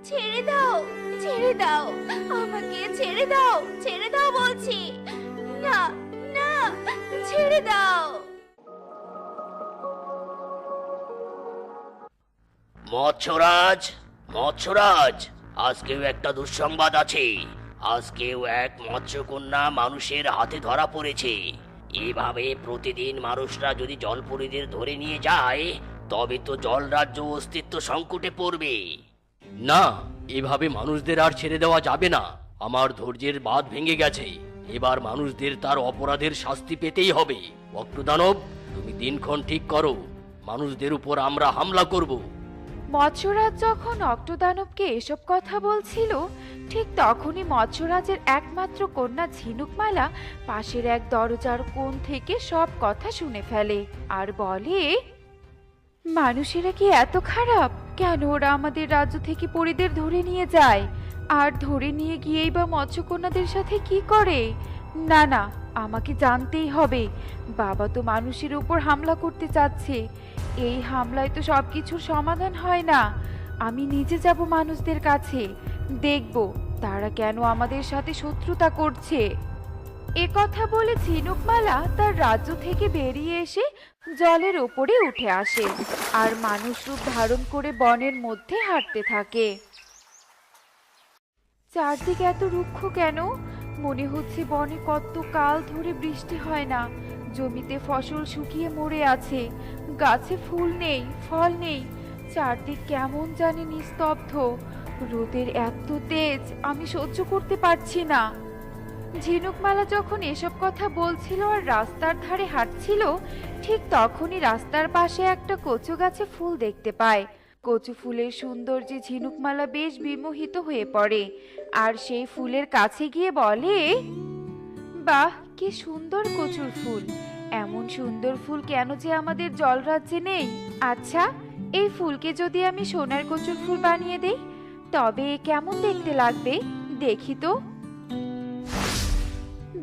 ছেড়ে দাও, ছেড়ে দাও, আমাকে ছেড়ে দাও, ছেড়ে দাও বলছি। না, না, ছেড়ে দাও। মৎস্যরাজ, মৎস্যরাজ, আজকেও একটা দুঃসংবাদ আছে। আজকেও এক মৎস্যকন্যা মানুষের হাতে ধরা পড়েছে। এভাবে প্রতিদিন মানুষরা যদি জলপরীদের ধরে নিয়ে যায়, তবে তো জল রাজ্য অস্তিত্ব সংকটে পড়বে। না, এভাবে মানুষদের আর ছেড়ে দেওয়া যাবে না। আমার ধৈর্যের বাঁধ ভেঙে গেছে। এবার মানুষদের তার অপরাধের শাস্তি পেতেই হবে। অক্টোদানব, তুমি দিনক্ষণ ঠিক করো। মানুষদের উপর আমরা হামলা করব। মৎস্যরাজ যখন অক্টোদানবকে এসব কথা বলছিল, ঠিক তখনই মৎস্যরাজের একমাত্র কন্যা ঝিনুকমালা পাশের এক দরজার কোণ থেকে সব কথা শুনে ফেলে আর বলে, মানুষেরা কি এত খারাপ? কেন ওরা আমাদের রাজ্য থেকে পরীদের ধরে নিয়ে যায়? আর ধরে নিয়ে গিয়েই বা মৎস্যকন্যাদের সাথে কি করে? না না, আমাকে জানতেই হবে। বাবা তো মানুষের উপর হামলা করতে চাচ্ছে। এই হামলায় তো সবকিছুর সমাধান হয় না। আমি নিজে যাব মানুষদের কাছে, দেখব তারা কেন আমাদের সাথে শত্রুতা করছে। এ কথা বলে ঝিনুকমালা তার রাজ্য থেকে বেরিয়ে এসে জলের ওপরে উঠে আসে আর মানুষ রূপ ধারণ করে বনের মধ্যে হাঁটতে থাকে। চারদিকে এত রুক্ষ কেন? মনে হচ্ছে বনে কত কাল ধরে বৃষ্টি হয় না। জমিতে ফসল শুকিয়ে মরে আছে, গাছে ফুল নেই, ফল নেই। চারদিক কেমন জানি নিস্তব্ধ। রোদের এত তেজ আমি সহ্য করতে পারছি না। ঝিনুকমালা যখন এসব কথা বলছিল আর রাস্তার ধারে হাঁটছিল, ঠিক তখনই রাস্তার পাশে একটা কচু গাছে ফুল দেখতে পায়। কচু ফুলের সৌন্দর্যে ঝিনুকমালা বেশ বিমোহিত হয়ে পড়ে আর সেই ফুলের কাছে গিয়ে বলে, বাহ, কি সুন্দর কচুর ফুল! এমন সুন্দর ফুল কেন যে আমাদের জলরাজ্যে নেই? আচ্ছা, এই ফুলকে যদি আমি সোনার কচুর ফুল বানিয়ে দেই, তবে কেমন দেখতে লাগবে? দেখি তো।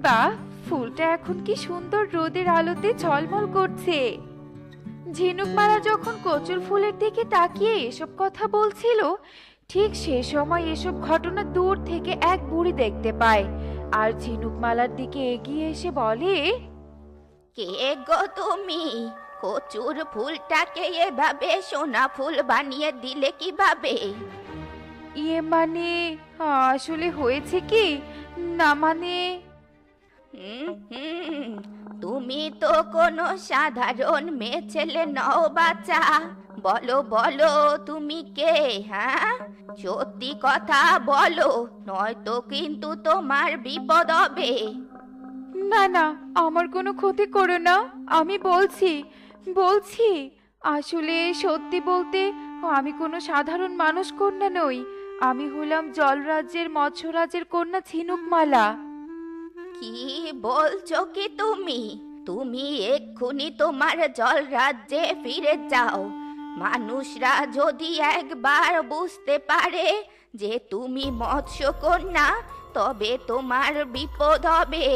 বাহ, ফুলটা এখন কি সুন্দর রোদের আলোতে ঝলমল করছে। ঝিনুকমালা যখন কচুর ফুলের দিকে তাকিয়ে এসব কথা বলছিল, ঠিক সে সময় এসব ঘটনা দূর থেকে এক বুড়ি দেখতে পায় আর ঝিনুকমালার দিকে এগিয়ে এসে বলে, কে গো তুমি? কচুর ফুলটাকে এভাবে সোনা ফুল বানিয়ে দিলে কিভাবে? ইয়ে মানে, আসলে হয়েছে কি, না মানে, তুমি তো কোনো সাধারণ মেয়ে ছেলে নও বাচ্চা। বলো বলো, তুমি কে? হ্যাঁ, সত্যি কথা বলো, নয়তো কিন্তু তোমার বিপদ হবে। না না, আমার কোনো ক্ষতি করো না। আমি বলছি বলছি আসলে সত্যি বলতে, আমি কোনো সাধারণ মানুষ কন্যা নই। আমি হলাম জলরাজ্যের মৎস্যরাজের কন্যা ঝিনুকমালা। কি বলছো কি তুমি? তুমি এক্ষুনি তোমার জল রাজ্যে ফিরে যাও। মানুষরা যদি একবার বুঝতে পারে যে তুমি মৎস্যকন্যা, তবে তোমার বিপদ হবে,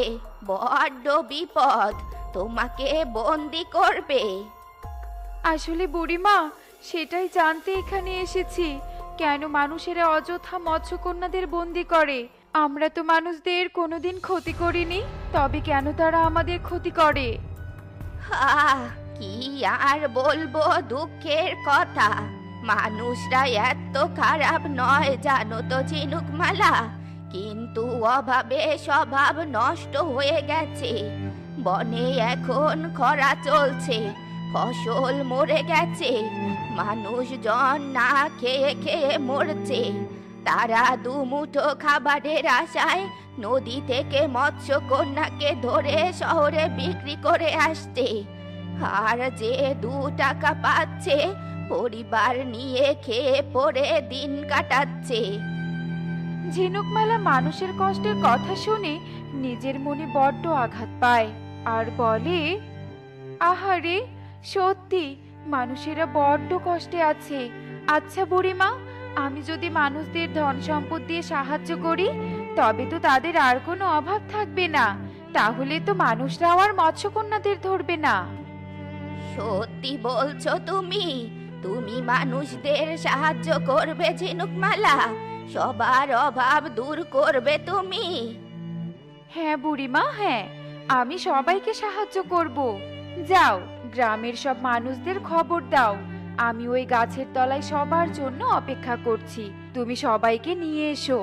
বড্ড বিপদ। তোমাকে বন্দি করবে। আসলে বুড়িমা, সেটাই জানতে এখানে এসেছি। কেন মানুষেরা অযথা মৎস্যকন্যাদের বন্দি করে? আমরা তো মানুষদের কোনোদিন ক্ষতি করিনি, তবে কেন তারা আমাদের ক্ষতি করে? কি আর বলবো দুঃখের কথা। মানুষরা এত খারাপ নয় জানো তো ঝিনুকমালা, কিন্তু অভাবে স্বভাব নষ্ট হয়ে গেছে। বনে এখন খরা চলছে, ফসল মরে গেছে, মানুষজন না খেয়ে খেয়ে মরছে। তারা দুমুঠো খাবারের আশায় নদী থেকে মৎস্যকন্যাকে ধরে শহরে বিক্রি করে আসছে। আর যে 2 টাকা পাচ্ছে, পরিবার নিয়ে খেয়ে পরে দিন কাটাচ্ছে। ঝিনুকমালা মানুষের কষ্টের কথা শুনে নিজের মনে বড্ড আঘাত পায় আর বলে, আহারে, সত্যি মানুষেরা বড্ড কষ্টে আছে। আচ্ছা বুড়িমা, আমি যদি মানুষদের ধন সম্পদ দিয়ে সাহায্য করি, তবে তো তাদের আর কোনো অভাব থাকবে না। তাহলে তো মানুষরাও আর মৎস্যকন্যাদের ধরবে না। সত্যি বলছো তুমি? তুমি মানুষদের সাহায্য করবে ঝিনুকমালা, সবার অভাব দূর করবে তুমি। হ্যাঁ বুড়িমা, হ্যাঁ, আমি সবাইকে সাহায্য করব। যাও, গ্রামের সব মানুষদের খবর দাও, আমি ওই গাছের তলায় সবার জন্য অপেক্ষা করছি, তুমি সবাইকে নিয়ে এসো।